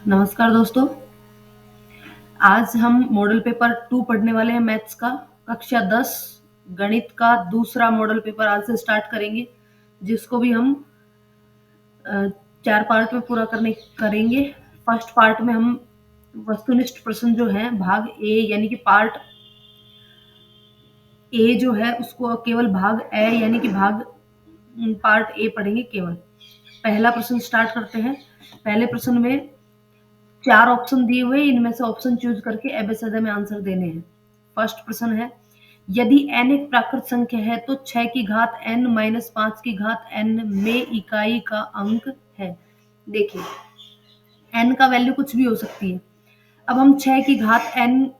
नमस्कार दोस्तों। आज हम मॉडल पेपर 2 पढ़ने वाले हैं मैथ्स का। कक्षा 10 गणित का दूसरा मॉडल पेपर आज से स्टार्ट करेंगे, जिसको भी हम 4 पार्ट में पूरा करेंगे। फर्स्ट पार्ट में हम वस्तुनिष्ठ प्रश्न जो है भाग ए यानी कि पार्ट ए जो है उसको केवल भाग ए यानी कि पार्ट ए पढ़ेंगे केवल। पहला प्रश्न स्टार्ट करते हैं। पहले प्रश्न में 4 ऑप्शन दिए हुए, इनमें से ऑप्शन चूज करके एबीसीडी में आंसर देने हैं। फर्स्ट प्रश्न है, यदि n एक प्राकृत संख्या है तो 6 की घात n माइनस 5 की घात n में इकाई का अंक है। देखिए, n का वैल्यू कुछ भी हो सकती है। अब हम 6 की घात n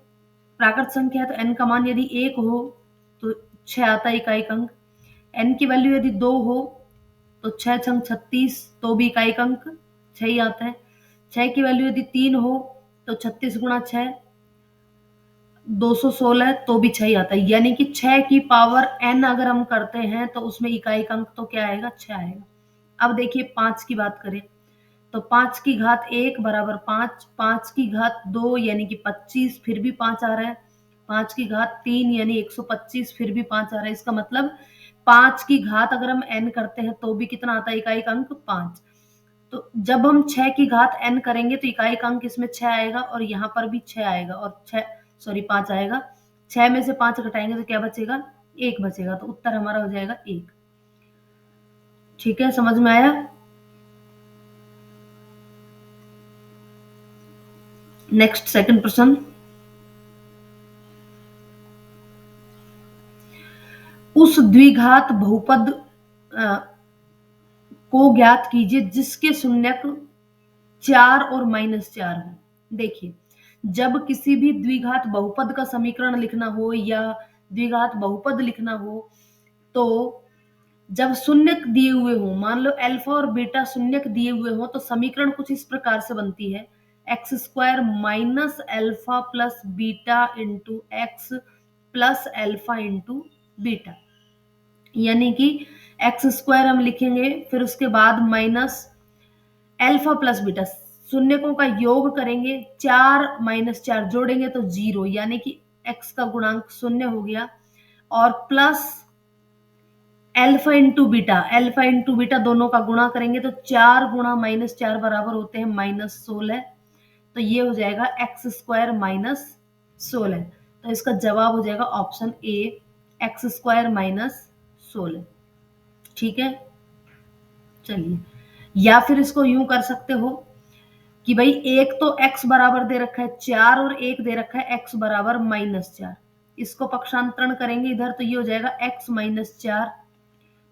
प्राकृत संख्या है तो n का मान यदि 1 हो तो 6 आता है इकाई का अंक। n की वैल्यू यदि 2 हो तो 6 छंग 36 तो भी इकाई का अंक 6 ही आता है। 6 की वैल्यू यदि 3 हो तो 36 गुणा 6 216 तो भी 6 ही आता है। यानी कि 6 की पावर n अगर हम करते हैं तो उसमें इकाई का अंक तो क्या आएगा, 6 आएगा। अब देखिए 5 की बात करें तो 5 की घात 1 बराबर 5, 5 की घात 2 यानी कि 25, फिर भी 5 आ रहा है। 5 की घात 3 यानी 125, फिर भी 5 आ रहा है। इसका मतलब 5 की घात अगर हम n करते हैं तो भी कितना आता है, इकाई का अंक 5। तो जब हम 6 की घात n करेंगे तो इकाई का अंक इसमें 6 आएगा और यहाँ पर भी 6 आएगा और 5 आएगा। 6 में से 5 घटाएंगे तो क्या बचेगा, 1 बचेगा। तो उत्तर हमारा हो जाएगा 1। ठीक है, समझ में आया। नेक्स्ट सेकंड प्रश्न, उस द्विघात बहुपद को ज्ञात कीजिए जिसके शून्यक 4 और -4 हो। देखिए, जब किसी भी द्विघात बहुपद का समीकरण लिखना हो या द्विघात बहुपद लिखना हो तो जब शून्यक दिए हुए हो, मान लो अल्फा और बीटा शून्यक दिए हुए हो, तो समीकरण कुछ इस प्रकार से बनती है, x square minus alpha plus beta into x plus alpha into beta. यानी कि एक्स स्क्वायर हम लिखेंगे, फिर उसके बाद माइनस अल्फा प्लस बीटा, शून्यकों का योग करेंगे, 4 माइनस 4 जोड़ेंगे तो 0, यानी कि एक्स का गुणांक 0 हो गया, और प्लस अल्फा इंटू बीटा दोनों का गुणा करेंगे तो 4 गुणा -4 बराबर होते हैं -16। तो ये हो जाएगा एक्स स्क्वायर -16। तो इसका जवाब हो जाएगा ऑप्शन ए, एक्स स्क्वायर -16। ठीक है, चलिए। या फिर इसको यूं कर सकते हो कि भाई एक तो x बराबर दे रखा है 4 और एक दे रखा है x बराबर -4। इसको पक्षांतरण करेंगे इधर तो ये हो जाएगा x -4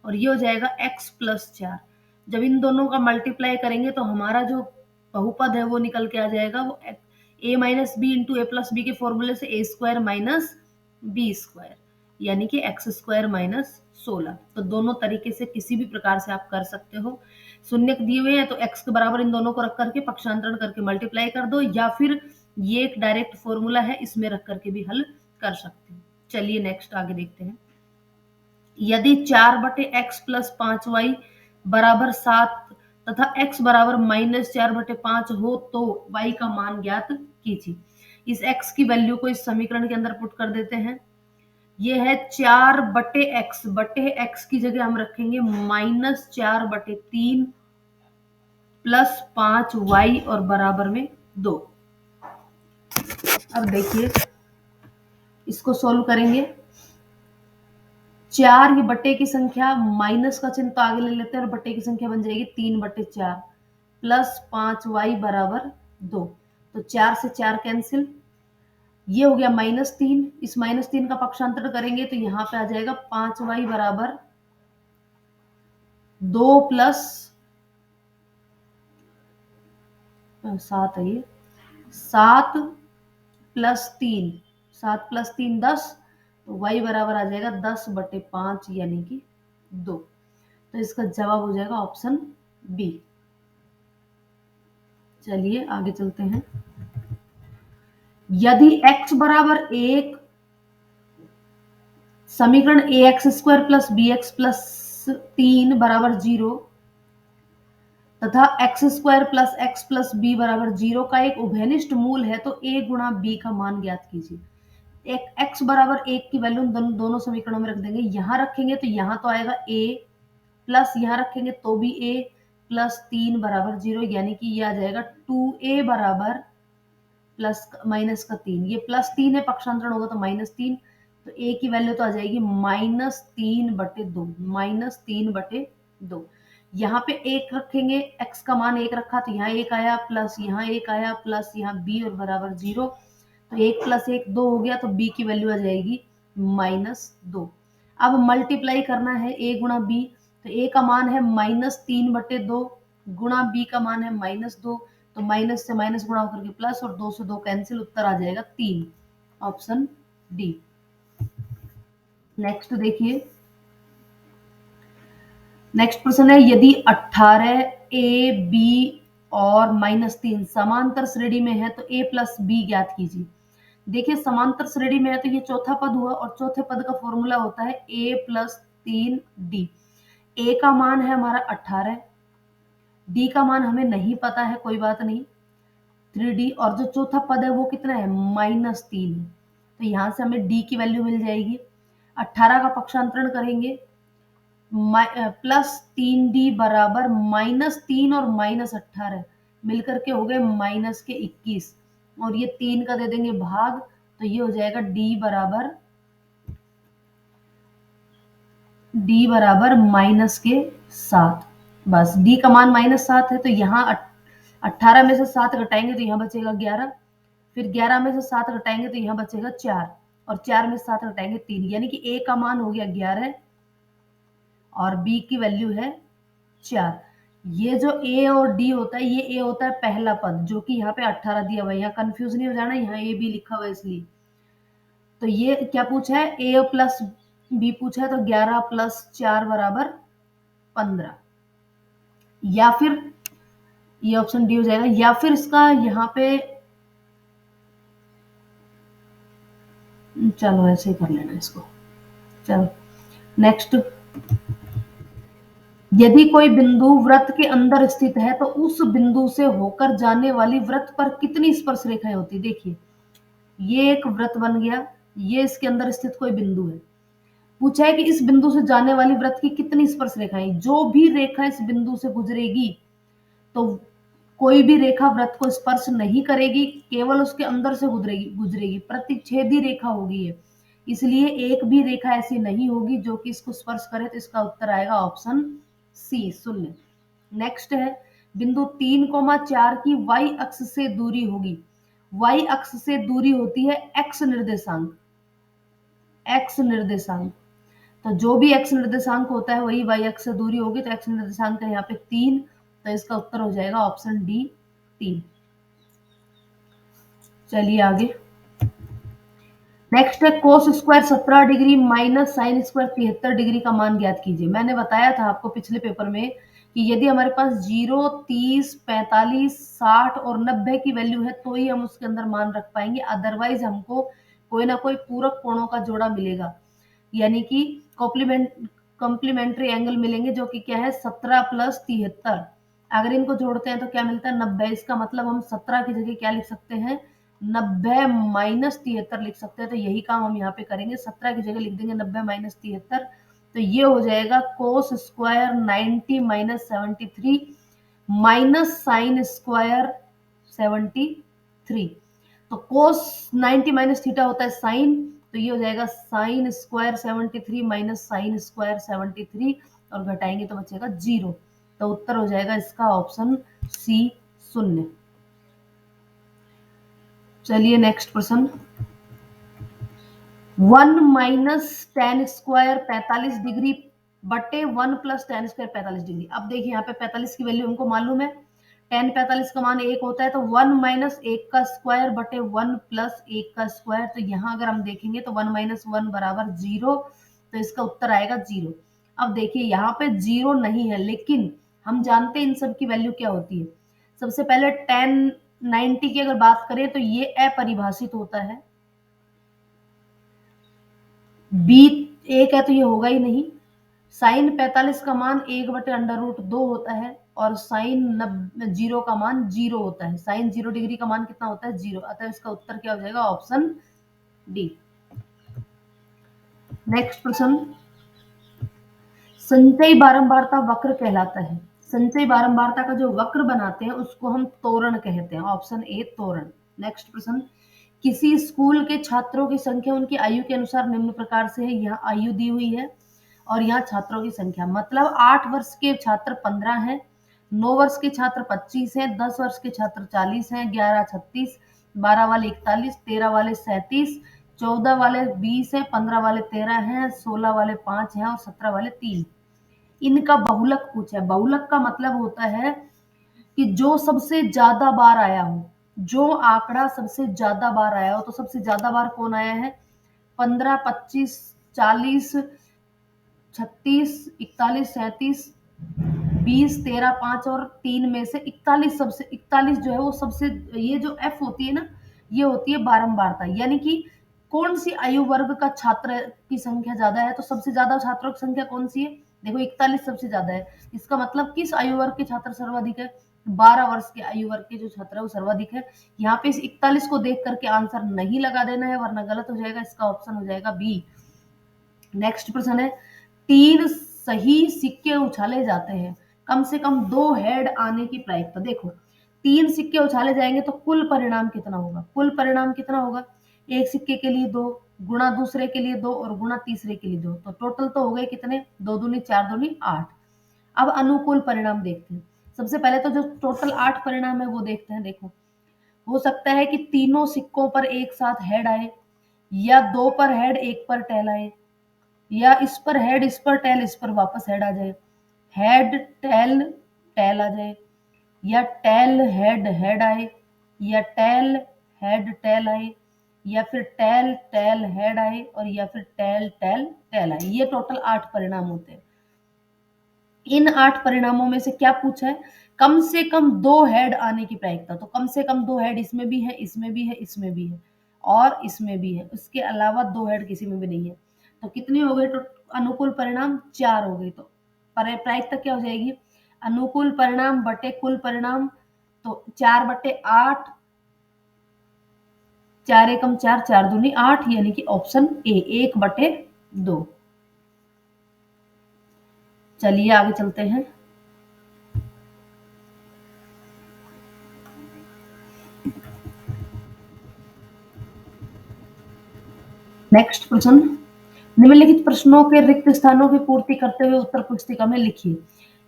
और ये हो जाएगा x प्लस 4। जब इन दोनों का मल्टीप्लाई करेंगे तो हमारा जो बहुपद है वो निकल के आ जाएगा, वो a minus B into A plus B के फॉर्मूले से a square minus B square, यानी कि एक्स स्क्वायर -16। तो दोनों तरीके से किसी भी प्रकार से आप कर सकते हो। शून्यक दिए हुए हैं तो x के बराबर इन दोनों को रख करके पक्षांतरण करके मल्टीप्लाई कर दो, या फिर ये एक डायरेक्ट फॉर्मूला है, इसमें रख करके भी हल कर सकते हैं। चलिए नेक्स्ट आगे देखते हैं। यदि 4/x प्लस 5y बराबर 7 तथा x बराबर -4/5 हो तो y का मान ज्ञात कीजिए। इस x की वैल्यू को इस समीकरण के अंदर पुट कर देते हैं। ये है 4/x, बटे x की जगह हम रखेंगे -4/3 प्लस 5y और बराबर में 2। अब देखिए इसको सोल्व करेंगे। 4 ही बटे की संख्या, माइनस का चिन्ह तो आगे ले लेते हैं और बटे की संख्या बन जाएगी 3/4 प्लस 5y बराबर 2। तो 4 से 4 कैंसिल, ये हो गया -3। इस -3 का पक्षांतर करेंगे तो यहाँ पे आ जाएगा 5y बराबर 2 प्लस 7 है, ये 7 प्लस 3, 7 प्लस 3 10, तो y बराबर आ जाएगा 10/5 यानी कि 2। तो इसका जवाब हो जाएगा ऑप्शन बी। चलिए आगे चलते हैं। यदि x बराबर 1, समीकरण ax square plus bx plus 3 बराबर 0, तथा x square plus x plus B बराबर 0 का एक उभयनिष्ठ मूल है तो a गुणा b का मान ज्ञात कीजिए। एक x बराबर 1 की वैल्यू दोनों समीकरणों में रख देंगे, यहां रखेंगे तो यहां तो आएगा a, प्लस यहां रखेंगे तो भी a, प्लस 3 बराबर 0, यानी कि ये आ जाएगा 2a बराबर प्लस माइनस का 3, ये प्लस 3 है, पक्षांतरण होगा तो माइनस 3, तो a की वैल्यू तो आ जाएगी -3/2, -3/2। यहाँ पे एक रखेंगे, x का मान 1 रखा तो यहाँ 1 आया, प्लस यहाँ 1 आया, प्लस यहाँ b और बराबर 0, तो 1 + 1 2 हो गया, तो b की वैल्यू आ जाएगी -2। अब मल्टीप्लाई करना है a गुणा b, तो a का मान है -3/2 गुणा b का मान है -2, तो माइनस से माइनस गुणा होकर के प्लस, और 2 से 2 कैंसिल, उत्तर आ जाएगा 3, ऑप्शन डी। नेक्स्ट देखिए, नेक्स्ट प्रश्न है, यदि 18 ए बी और -3 समांतर श्रेणी में है तो a प्लस बी ज्ञात कीजिए। देखिए समांतर श्रेणी में है तो ये चौथा पद हुआ, और चौथे पद का फॉर्मूला होता है a + 3d। a का मान है हमारा 18, d का मान हमें नहीं पता है, कोई बात नहीं, 3d, और जो चौथा पद है वो कितना है, -3 है, तो यहाँ से हमें d की वैल्यू मिल जाएगी। 18 का पक्षांतरण करेंगे, +3d बराबर -3 और -18 मिलकर के हो गए -21, और ये 3 का दे देंगे भाग, तो ये हो जाएगा d बराबर -7। बस d का मान -7 है, तो यहाँ 18 में से 7 घटाएंगे तो यहाँ बचेगा 11, फिर 11 में से 7 घटाएंगे तो यहाँ बचेगा 4, और 4 में से 7 घटाएंगे 3, यानी कि a का मान हो गया 11 और b की वैल्यू है 4। ये जो a और d होता है, ये a होता है पहला पद, जो कि यहाँ पे 18 दिया हुआ है, यहाँ कंफ्यूज नहीं हो जाना, यहाँ a b लिखा हुआ है इसलिए। तो ये क्या पूछा है, a प्लस b पूछा है, तो 11 + 4 बराबर 15, या फिर ये ऑप्शन डी हो जाएगा, या फिर इसका यहाँ पे, चलो ऐसे ही कर लेना इसको। चलो नेक्स्ट, यदि कोई बिंदु वृत्त के अंदर स्थित है तो उस बिंदु से होकर जाने वाली वृत्त पर कितनी स्पर्श रेखाएं होती, देखिए ये एक वृत्त बन गया, ये इसके अंदर स्थित कोई बिंदु है, पूछा है कि इस बिंदु से जाने वाली वृत्त की कितनी स्पर्श रेखाएं, जो भी रेखा इस बिंदु से गुजरेगी, तो कोई भी रेखा वृत्त को स्पर्श नहीं करेगी, केवल उसके अंदर से गुजरेगी गुजरेगी प्रतिच्छेदी रेखा होगी ये, इसलिए एक भी रेखा ऐसी नहीं होगी जो कि इसको स्पर्श करे, तो इसका उत्तर आएगा ऑप्शन सी, 0। नेक्स्ट है, बिंदु 3,4 की y अक्ष से दूरी होगी, y अक्ष से दूरी होती है x निर्देशांक, x निर्देशांक, तो जो भी x निर्देशांक होता है वही y अक्ष से दूरी होगी, तो x निर्देशांक है यहाँ पे 3, तो इसका उत्तर हो जाएगा ऑप्शन डी, 3। चलिए आगे, नेक्स्ट है, cos square 17 degree minus sine square 73 degree का मान ज्ञात कीजिए। मैंने बताया था आपको पिछले पेपर में कि यदि हमारे पास 0, 30, 45, 60 और 90 की वैल्यू है तो ही हम उसके अंदर मान रख पाएंगे, अदरवाइज हमको कोई ना कोई पूरक कोणों का जोड़ा मिलेगा, यानी कि कॉम्प्लीमेंट्री एंगल मिलेंगे, जो कि क्या है 17 + 73, अगर इनको जोड़ते हैं तो क्या मिलता है 90, इसका मतलब हम 17 की जगह क्या लिख सकते हैं, 90 - 73 लिख सकते हैं, तो यही काम हम यहाँ पे करेंगे, 17 की जगह लिख देंगे 90 - 73, तो ये हो जाएगा cos square 90 - 73 minus sine square 73, तो कोस 90 माइनस थीटा होता है साइन, तो ये हो जाएगा sine square 73 minus sine square 73, और घटाएंगे तो बचेगा 0, तो उत्तर हो जाएगा इसका ऑप्शन सी, 0। चलिए नेक्स्ट प्रश्न, 1 माइनस टेन स्क्वायर 45 डिग्री बटे 1 प्लस टेन स्क्वायर 45 डिग्री। अब देखिए यहाँ पे 45 की वैल्यू हमको मालूम है, टेन 45 का मान 1 होता है, तो 1 माइनस 1 का स्क्वायर बटे 1 प्लस 1 का स्क्वायर, तो यहाँ अगर हम देखेंगे तो 1 माइनस 1 बराबर 0, तो इसका उत्तर आएगा 0। अब देखिए यहाँ पे 0 नहीं है, लेकिन हम जानते हैं इन सब की वैल्यू क्या होती है। सबसे पहले टेन 90 की अगर बात करें तो ये अपरिभाषित होता है, बी 1 है तो ये होगा ही नहीं, साइन 45 का मान 1/√2 होता है और साइन 0 का मान 0 होता है। साइन 0 डिग्री का मान कितना होता है? 0। अतः इसका उत्तर क्या हो जाएगा? Option D. नेक्स्ट प्रश्न, संचयी बारंबारता वक्र कहलाता है। संचयी बारंबारता का जो वक्र बनाते हैं उसको हम त्वरण कहते हैं। ऑप्शन ए त्वरण। नेक्स्ट प्रश्न, किसी स्कूल के छात्रों की संख्या उनकी आयु के अनुसार निम्न प्रकार से है। यहाँ आयु दी हुई है और यहाँ छात्रों की संख्या, मतलब 8 वर्ष के छात्र 15 हैं, 9 वर्ष के छात्र 25 हैं, 10 वर्ष के छात्र 40 हैं, 11 36, 12 वाले 41, 13 वाले 37, 14 वाले 20 हैं, 15 वाले 13 हैं, 16 वाले 5 हैं और 17 वाले 3। इनका बहुलक पूछा है। बहुलक का मतलब होता है कि जो सबसे ज्यादा बार आया हो, जो आंकड़ा सबसे ज्यादा बार आया हो। तो सबसे ज्यादा बार कौन आया है? 15, 25, 40, 36, 41, 37, 20, 13, 5 और 3 में से 41, सबसे 41 जो है वो सबसे, ये जो एफ होती है ना, ये होती है बारंबारता। यानी कि कौन सी आयु वर्ग का छात्र की संख्या ज्यादा है? तो सबसे ज्यादा छात्रों की संख्या कौन सी है? देखो 41 सबसे ज्यादा है। इसका मतलब किस आयु वर्ग के छात्र सर्वाधिक है? 12 वर्ष के आयु वर्ग के जो छात्र है वो सर्वाधिक है। यहाँ पे इस 41 को देख करके आंसर नहीं लगा देना है वरना गलत हो जाएगा। इसका ऑप्शन हो जाएगा बी। नेक्स्ट प्रश्न है, 3 सही सिक्के उछाले जाते हैं, कम से कम 2 हेड आने की प्रायिकता। देखो 3 सिक्के उछाले जाएंगे तो कुल परिणाम कितना होगा? कुल परिणाम कितना होगा? एक सिक्के के लिए 2, गुणा दूसरे के लिए 2 और गुणा तीसरे के लिए 2। तो टोटल तो हो गए कितने? 2 दूनी 4 दूनी 8। अब अनुकूल परिणाम देखते हैं। सबसे पहले तो जो टोटल 8 परिणाम है वो देखते हैं। देखो, हो सकता है कि तीनों सिक्कों पर एक साथ हेड आए, या 2 पर हेड 1 पर टेल आए, या इस पर हेड इस पर टेल इस पर वापस हेड आ जाए, हेड टेल टेल आ जाए, या टेल हेड हेड आए, या टेल हेड टेल आए, या फिर टेल टेल हेड आए और या फिर टेल टेल टेल आए। ये टोटल 8 परिणाम होते हैं। इन 8 परिणामों में से क्या पूछा है? कम से कम 2 हेड आने की प्रायिकता। तो कम से कम 2 हेड इसमें भी है, इसमें भी है, इसमें भी है और इसमें भी है। उसके अलावा 2 हेड किसी में भी नहीं है। तो कितने हो गए? तो अनुकूल परिणाम 4 हो गए। तो प्रायिकता क्या हो जाएगी? अनुकूल परिणाम बटे कुल परिणाम। तो 4/8, 4 एकम 4, 4 दूनी 8, यानी कि ऑप्शन ए 1/2। चलिए आगे चलते हैं। नेक्स्ट प्रश्न, निम्नलिखित प्रश्नों के रिक्त स्थानों की पूर्ति करते हुए उत्तर पुस्तिका में लिखिए।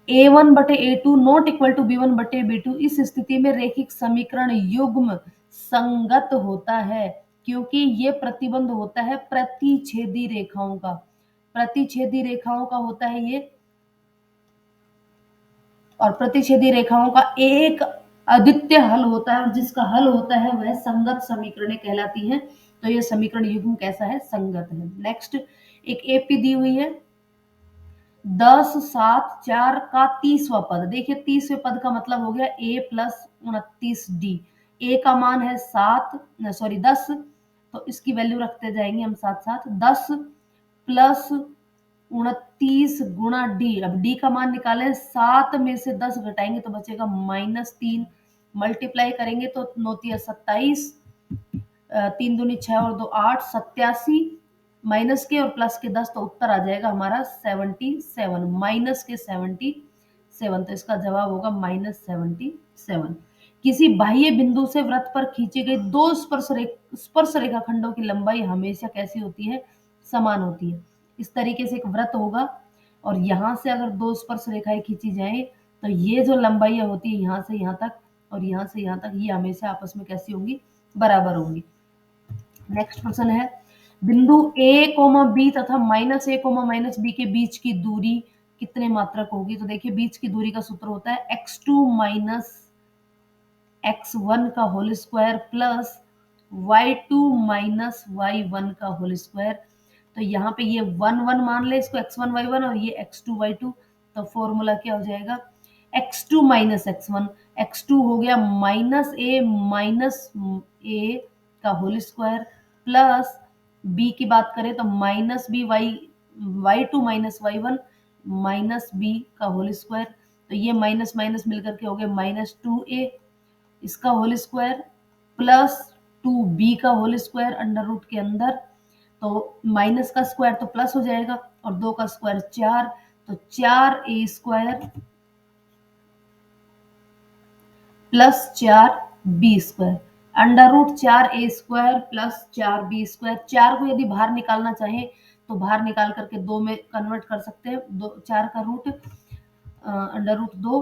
A1/A2 not equal to B1/B2 इस स्थिति में रैखिक समीकरण युग्म संगत होता है क्योंकि ये प्रतिबंध होता है प्रतिच्छेदी रेखाओं का। प्रतिच्छेदी रेखाओं का होता है ये, और प्रतिच्छेदी रेखाओं का एक अद्वितीय हल होता है और जिसका हल होता है वह संगत समीकरणें कहलाती हैं। तो ये समीकरण युग्म कैसा है? संगत है। नेक्स्ट, एक एपी दी हुई है 10, 7, 4 का 30वां पद। देखिए 30वें पद का मतलब हो गया a प्लस 29d। a का मान है 10, तो इसकी वैल्यू रखते जाएंगे हम साथ साथ। 10 प्लस 29 गुणा डी। अब डी का मान निकालें, 7 में से 10 घटाएंगे तो बचेगा -3। मल्टीप्लाई करेंगे तो 9 तिया 27, 3 दूनी 6 और 2 8, 87 माइनस के और प्लस के 10, तो उत्तर आ जाएगा हमारा 77। माइनस के 77, तो इसका जवाब होगा -77। किसी बाह्य बिंदु से वृत्त पर खींची गई 2 स्पर्श रेखाखंडों की लंबाई हमेशा कैसी होती है? समान होती है। इस तरीके से एक वृत्त होगा और यहाँ से अगर 2 स्पर्श रेखाएं खींची जाए तो ये जो लंबाइयां होती है यहाँ से यहाँ तक और यहाँ से यहाँ तक, ये हमेशा आपस में कैसी होंगी? बराबर होंगी। नेक्स्ट प्रश्न है, बिंदु a, b तथा -a, -b के बीच की दूरी कितने मात्रक होगी? तो देखिए बीच की दूरी का सूत्र होता है x2 माइनस x1 का whole square plus y2 minus y1 का होल स्क्वायर। तो यहाँ पे ये 1 1 मान ले इसको, x1 y1 और ये x2 y2। तो फॉर्मूला क्या हो जाएगा? x2 माइनस x1, x2 हो गया -a का होल स्क्वायर प्लस b की बात करें तो -b y2 minus y1 minus B का होल स्क्वायर, तो ये माइनस माइनस मिलकर के हो गए -2a इसका होल स्क्वायर प्लस 2b का होल स्क्वायर अंडर रूट के अंदर, तो माइनस का स्क्वायर तो प्लस हो जाएगा और 2 का स्क्वायर 4, तो 4a square plus 4b square, under root 4a square plus 4b square. 4 को यदि बाहर निकालना चाहे तो बाहर निकाल करके 2 में कन्वर्ट कर सकते हैं, 4 का रूट अंडर रूट 2,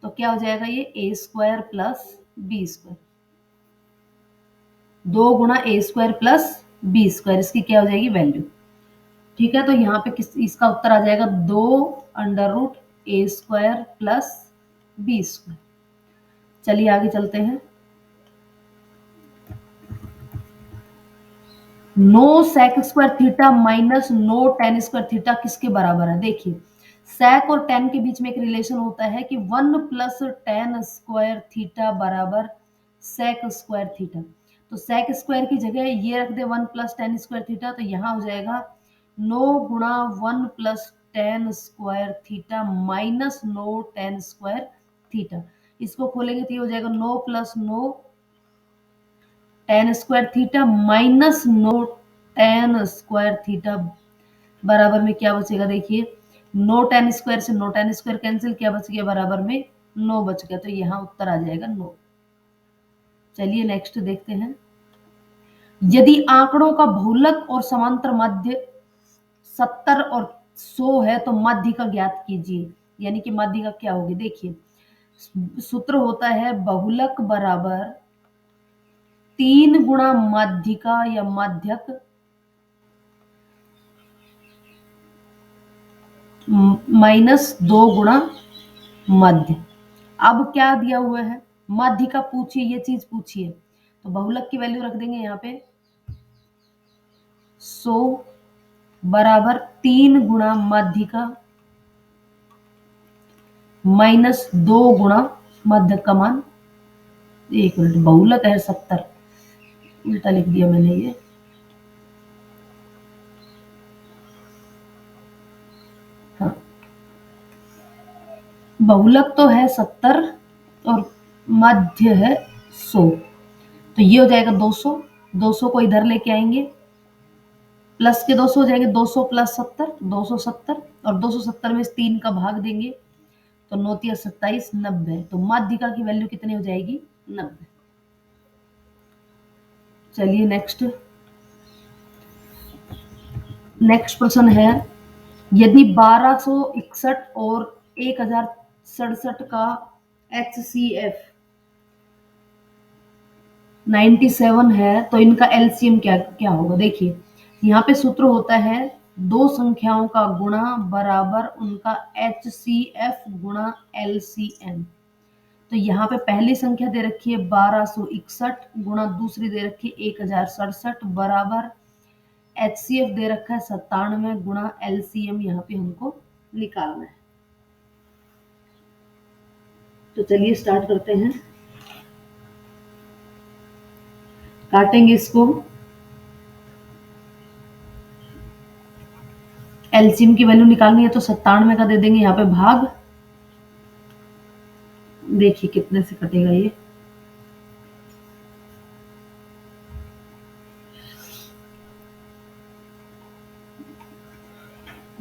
तो क्या हो जाएगा ये a square plus b square, 2 गुणा a square plus b square, इसकी क्या हो जाएगी वैल्यू। ठीक है, तो यहाँ पे इसका उत्तर आ जाएगा 2 under root a square plus b square. चलिए आगे चलते हैं। नो सेक स्क्वायर थीटा माइनस नो टेन स्क्वायर थीटा किसके बराबर है। देखिए सेक और टेन के बीच में एक रिलेशन होता है कि 1 प्लस टेन स्क्वायर थीटा बराबर सेक स्क्वायर थीटा, तो सेक स्क्वायर की जगह ये रख दे 1 प्लस टेन स्क्वायर थीटा, तो यहाँ हो जाएगा 9 गुणा 1 plus tan square theta minus नो टेन स्क्वायर थीटा। इसको खोलेंगे तो ये हो जाएगा 9 plus 9 tan square theta minus नो टेन स्क्वायर थीटा बराबर में क्या बचेगा। देखिए नो टेन स्क्वायर से नो टेन स्क्वायर कैंसिल, क्या बच गया बराबर में 9 बच गया, तो यहाँ उत्तर आ जाएगा 9। चलिए नेक्स्ट देखते हैं। यदि आंकड़ों का बहुलक और समांतर मध्य 70 और 100 है तो माध्य का ज्ञात कीजिए, यानी कि माध्य का क्या होगी। देखिए सूत्र होता है बहुलक बराबर 3 गुणा माध्यिका या माध्यक माइनस 2 गुणा मध्य। अब क्या दिया हुआ है, मध्य का पूछिए, ये चीज पूछिए, तो बहुलक की वैल्यू रख देंगे यहाँ पे 100 बराबर 3 गुणा मध्य का माइनस 2 गुणा मध्य का मान। एक मिनट, बहुलक है 70, उल्टा लिख दिया मैंने ये। हाँ बहुलक तो है 70 और मध्य है 100, तो ये हो जाएगा 200, 200 को इधर लेके आएंगे, प्लस के 200 हो जाएंगे, 200 प्लस 70 270, और 270 में 3 का भाग देंगे तो 9 तिया 27 90, तो माध्यिका की वैल्यू कितनी हो जाएगी 90। चलिए नेक्स्ट प्रश्न है। यदि 1261 और 1067 का HCF 97 है तो इनका LCM क्या क्या होगा। देखिए यहाँ पे सूत्र होता है दो संख्याओं का गुणा बराबर उनका HCF गुणा LCM। तो यहाँ पे पहली संख्या दे रखी है 1261 गुणा दूसरी दे रखी है 1067 बराबर HCF दे रखा है 97 गुणा LCM यहाँ पे हमको निकालना है। तो चलिए स्टार्ट करते हैं, काटेंगे इसको। एलसीएम की वैल्यू निकालनी है तो 97 का दे देंगे यहाँ पे भाग, देखिए कितने से कटेगा ये,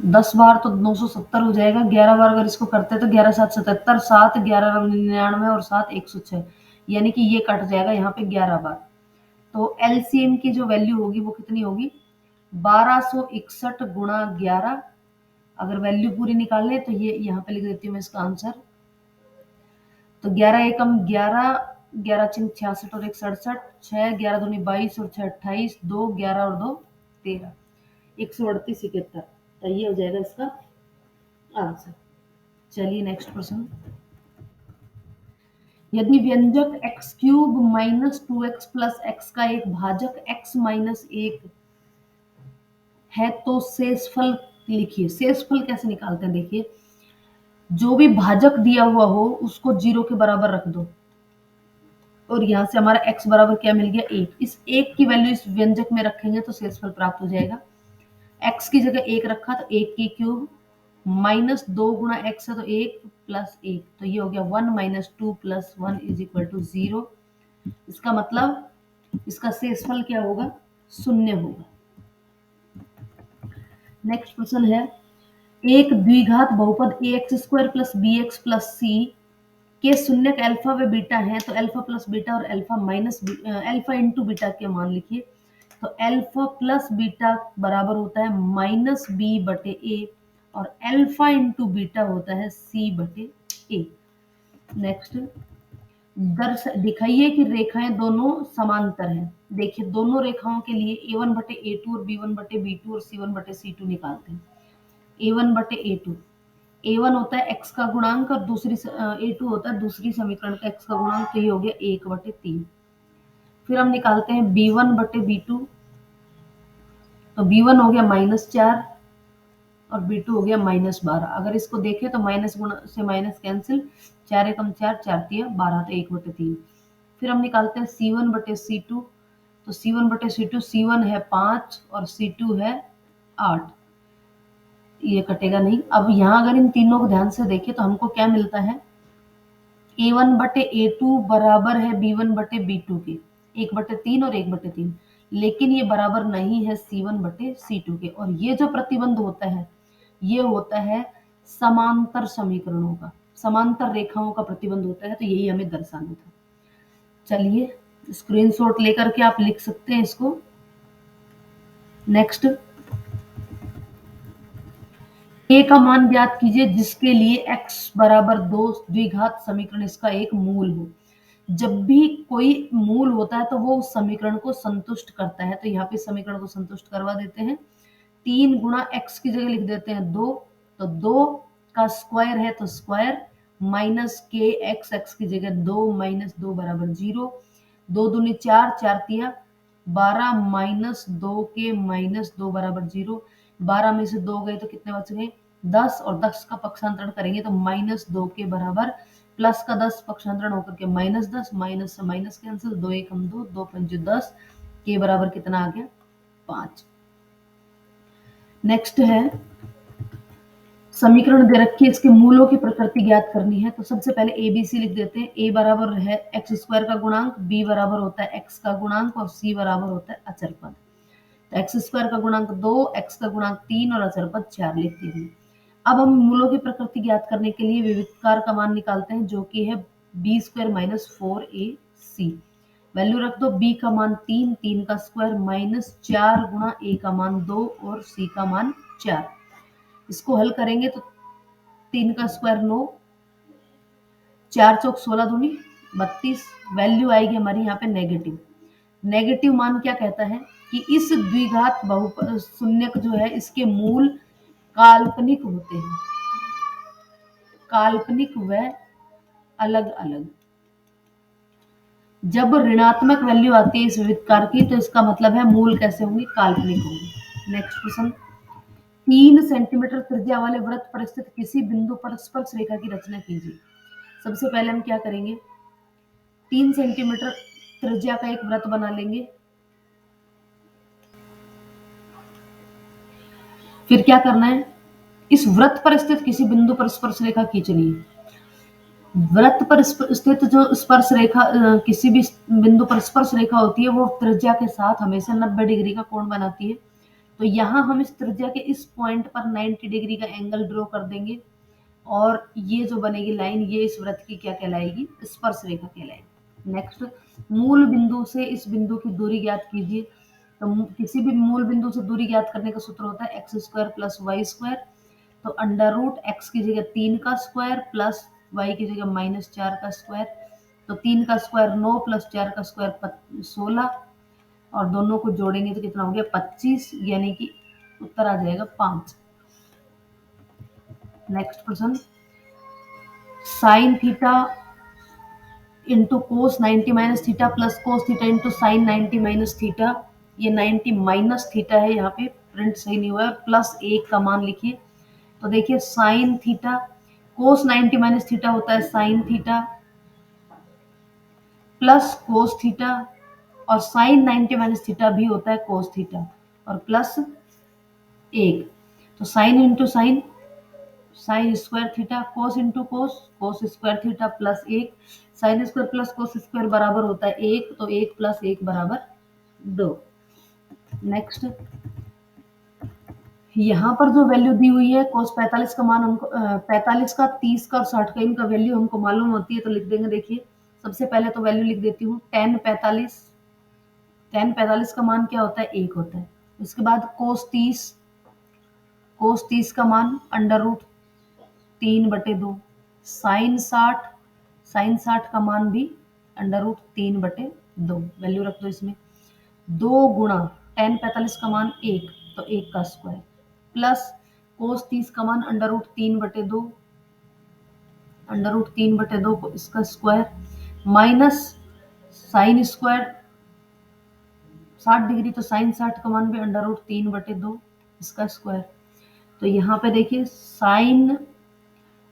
दस बार तो 970 हो जाएगा, 11 बार अगर इसको करते तो 11 7 77, 7 11 99 और 7 106, यानी कि ये कट जाएगा यहाँ पे 11 बार। तो एलसीएम की जो वैल्यू होगी वो कितनी होगी 1261 गुणा 11। अगर वैल्यू पूरी निकालने तो ये यहाँ पे लिख देती हूँ मैं इसका आंसर। तो 11 एकम 11, 11 छिंग 66 और 1 67, 6 11 दूनी 22 और 6 28, 2 11 और 2 13, 138 71, तो ये हो जाएगा इसका आंसर। चलिए नेक्स्ट प्रश्न। यदि व्यंजक x cube minus 2x plus x का एक भाजक x माइनस 1 है तो शेषफल लिखिए। शेषफल कैसे निकालते हैं, देखिए जो भी भाजक दिया हुआ हो उसको 0 के बराबर रख दो, और यहाँ से हमारा x बराबर क्या मिल गया 1, इस 1 की वैल्यू इस व्यंजक में रखेंगे तो शेषफल प्राप्त हो जाएगा। x की जगह 1 रखा तो 1 की क्यूब माइनस 2 गुणा एक्स है तो 1 प्लस 1, तो ये हो गया 1 minus 2 plus 1 is equal to 0। इसका मतलब इसका शेषफल क्या होगा, शून्य होगा। नेक्स्ट क्वेश्चन है, एक द्विघात बहुपद a x square plus b x plus c के शून्यक अल्फा व बीटा है, तो अल्फा प्लस बीटा और alpha minus alpha into beta के मान लिखिए। तो अल्फा प्लस बीटा बराबर होता है माइनस बी बटे ए, और अल्फा इंटू बीटा होता है सी बटे ए। नेक्स्ट, दिखाइए कि रेखाएं दोनों समांतर हैं। देखिए दोनों रेखाओं के लिए a1 बटे a2 और b1 बटे b2 और c1 बटे c2 निकालते हैं। a1 बटे a2, a1 होता है x का गुणांक और दूसरी a2 होता है दूसरी समीकरण का x का गुणांक, तो ये हो गया 1 बटे 3। फिर हम निकालते हैं b1 बटे b2, तो b1 हो गया -4 और b2 हो गया -12। अगर इसको देखें तो माइनस गुणा से माइनस कैंसिल, 4 एकम 4, 4 तिया 12, तो 1 बटे 3। फिर हम निकालते हैं c1 बटे c2, तो c1 बटे c2, c1 है 5 और c2 है 8, ये कटेगा नहीं। अब यहाँ अगर इन तीनों को ध्यान से देखें तो हमको क्या मिलता है, a1 बटे a2 बराबर है b1 बटे b2 के, 1 बटे 3 और 1 बटे 3, लेकिन ये बराबर नहीं है c1 बटे c2 के। और ये जो प्रतिबंध होता है ये होता है समांतर समीकरणों का, समांतर रेखाओं का प्रतिबंध होता है, तो यही हमें दर्शाना था। चलिए स्क्रीनशॉट लेकर के आप लिख सकते हैं इसको। नेक्स्ट, a का मान ज्ञात कीजिए जिसके लिए x बराबर 2 द्विघात समीकरण इसका एक मूल हो। जब भी कोई मूल होता है तो वो उस समीकरण को संतुष्ट करता है, तो यहाँ पे समीकरण को संतुष्ट करवा देते हैं। 3 गुणा x की जगह लिख देते हैं 2, तो 2 का स्क्वायर है तो स्क्वायर माइनस के एक्स, एक्स की जगह 2 माइनस 2 बराबर 0, 2 दूनी 4, 4 तिया 12 माइनस 2 के माइनस 2 बराबर 0, 12 में से 2 गए तो कितने बच गए 10, और 10 का पक्षांतरण करेंगे तो माइनस 2 के बराबर, प्लस का 10 पक्षांतरण होकर के माइनस 10, माइनस से माइनस कैंसिल, 2 एकम 2, 2 पंच 10 के बराबर कितना आ गया 5। नेक्स्ट है, समीकरण दे रखी है, इसके मूलों की प्रकृति ज्ञात करनी है। तो सबसे पहले ए बी सी लिख देते हैं। ए बराबर है एक्स स्क्वायर का गुणांक, बी बराबर होता है एक्स का गुणांक और सी बराबर होता है अचर पद। तो एक्स स्क्वायर का गुणांक 2, एक्स का गुणांक 3 और अचर पद 4 लिख दिए। अब हम मूलों की प्रकृति ज्ञात करने के लिए विविधकार का मान निकालते हैं, जो कि है B square minus 4ac। Value रख दो, b का मान 3, 3 का स्क्वायर माइनस 4 गुणा a का मान 2 और c का मान 4। इसको हल करेंगे तो 3 का स्क्वायर 9, 4 चौक 16 दूनी 32, वैल्यू आएगी हमारी यहाँ पे नेगेटिव। नेगेटिव मान क्या कहता है कि इस द्विघात बहुपद शून्यक जो है इसके मूल काल्पनिक होते हैं, काल्पनिक व अलग अलग। जब ऋणात्मक वैल्यू आती है इस विविधकार की तो इसका मतलब है मूल कैसे होंगे, काल्पनिक होंगे। नेक्स्ट क्वेश्चन, 3 सेंटीमीटर त्रिज्या वाले वृत्त पर स्थित किसी बिंदु पर स्पर्श रेखा की रचना कीजिए। सबसे पहले हम क्या करेंगे, 3 सेंटीमीटर त्रिज्या का एक वृत्त बना लेंगे। फिर क्या करना है, इस वृत्त पर स्थित किसी बिंदु पर स्पर्श रेखा खींचनी है। वृत्त पर स्थित जो स्पर्श रेखा किसी भी बिंदु पर स्पर्श रेखा होती है वो त्रिज्या के साथ हमेशा 90 डिग्री का कोण बनाती है। तो यहाँ हम इस त्रिज्या के इस पॉइंट पर 90 डिग्री का एंगल ड्रॉ कर देंगे, और ये जो बनेगी लाइन ये इस वृत्त की क्या कहलाएगी, स्पर्श रेखा कहलाएगी। नेक्स्ट, मूल बिंदु से इस बिंदु की दूरी ज्ञात कीजिए। तो किसी भी मूल बिंदु से दूरी ज्ञात करने का सूत्र होता है x square plus y square. तो अंडर रूट एक्स की जगह 3 का स्क्वायर प्लस वाई की जगह -4 का स्क्वायर, तो 3 का स्क्वायर 9 प्लस 4 का स्क्वायर 16, और दोनों को जोड़ेंगे तो कितना हो गया 25, यानी कि उत्तर आ जाएगा 5। Next question, sine theta into cos 90 minus theta plus cos theta into sine 90 minus theta, ये 90 माइनस थीटा है, यहाँ पे प्रिंट सही नहीं हुआ है, प्लस 1 का मान लिखिए। तो देखिए sine theta, cos 90 minus theta होता है sine theta plus cos theta, और साइन 90 माइनस थीटा भी होता है कोस थीटा, और प्लस 1, तो sine into sine sine square theta, cos into cos, cos square theta plus 1, sine square plus cos square बराबर होता है 1, तो 1 प्लस 1 बराबर 2। नेक्स्ट, यहाँ पर जो वैल्यू दी हुई है कोस 45 का मान हमको 45 का, 30 का और 60 का, इनका वैल्यू हमको मालूम होती है, तो लिख देंगे। देखिए सबसे पहले तो वैल्यू लिख देती हूँ, tan 45 का मान क्या होता है, 1 होता है। उसके बाद कोस 30 का मान अंडर रूट 3/2, साइन 60 का मान भी अंडर रूट 3/2, वैल्यू रख दो इसमें। 2 गुणा tan 45 का मान 1, तो 1 का स्क्वायर, प्लस कोस 30 का मान अंडर रूट 3/2 को इसका square, minus sine square 60 degree, तो साइन 60 का मान भी अंडर रूट 3/2 इसका स्क्वायर। तो यहाँ पे देखिए साइन,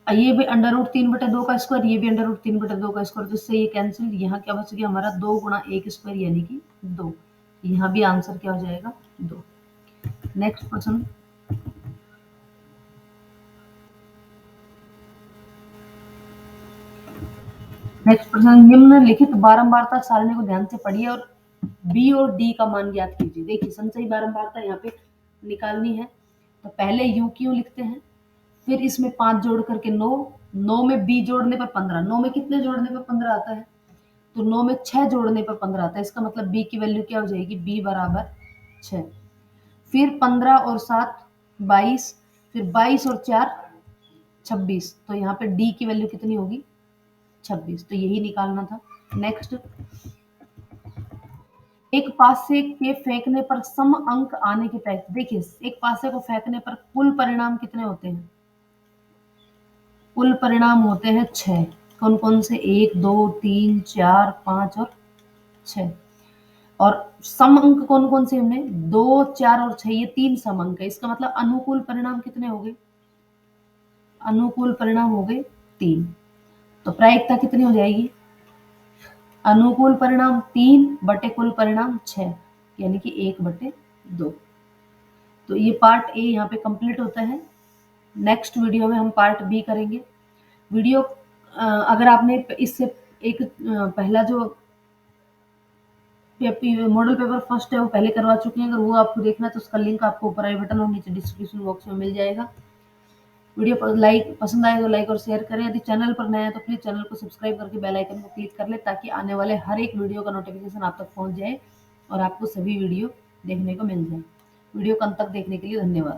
ये भी अंडर रूट 3/2 का स्क्वायर, ये भी अंडर रूट 3/2 का स्क्वायर, तो इससे ये कैंसिल, यहाँ क्या बच गया हमारा 2 गुणा 1 स्क्वायर यानी कि 2। यहाँ भी आंसर क्या हो जाएगा, 2। नेक्स्ट क्वेश्चन, निम्नलिखित बारंबारता सारणी को ध्यान से पढ़िए और बी और डी का मान ज्ञात कीजिए। देखिए संचयी बारंबारता यहाँ पे निकालनी है, तो पहले यू क्यू लिखते हैं, फिर इसमें 5 जोड़ करके 9, 9 में बी जोड़ने पर 15, 9 में कितने जोड़ने पर 15 आता है, तो 9 में 6 जोड़ने पर 15 आता है, इसका मतलब बी की वैल्यू क्या हो जाएगी, बी बराबर 6। फिर 15 और 7 22, फिर 22 और 4 26, तो यहाँ पे डी की वैल्यू कितनी होगी, 26, तो यही निकालना था। नेक्स्ट, एक पासे के फेंकने पर सम अंक आने के टाइप, देखिए एक पासे को फेंकने पर कुल परिणाम कितने होते हैं, कुल परिणाम होते हैं 6। कौन कौन से, 1 2 3 4 5 और 6। और सम अंक कौन कौन से, हमने 2 4 और 6, ये 3 सम अंक है, इसका मतलब अनुकूल परिणाम कितने हो गए, अनुकूल परिणाम हो गए 3। तो प्रायिकता कितनी हो जाएगी, अनुकूल परिणाम 3 बटे कुल परिणाम 6, यानी कि 1/2। तो ये पार्ट ए यहाँ पे कंप्लीट होता है। नेक्स्ट वीडियो में हम पार्ट बी करेंगे। वीडियो अगर आपने इससे एक पहला जो मॉडल पेपर फर्स्ट है वो पहले करवा चुके हैं, अगर वो आपको देखना है तो उसका लिंक आपको ऊपर आई बटन और नीचे डिस्क्रिप्शन बॉक्स में मिल जाएगा। वीडियो पर लाइक पसंद आए तो लाइक और शेयर करें, यदि चैनल पर नए हैं तो प्लीज चैनल को सब्सक्राइब करके बेल आइकन को क्लिक कर ले, ताकि आने वाले हर एक वीडियो का नोटिफिकेशन आप तक पहुंच जाए और आपको सभी वीडियो देखने को मिल जाए। वीडियो को अंत तक देखने के लिए धन्यवाद।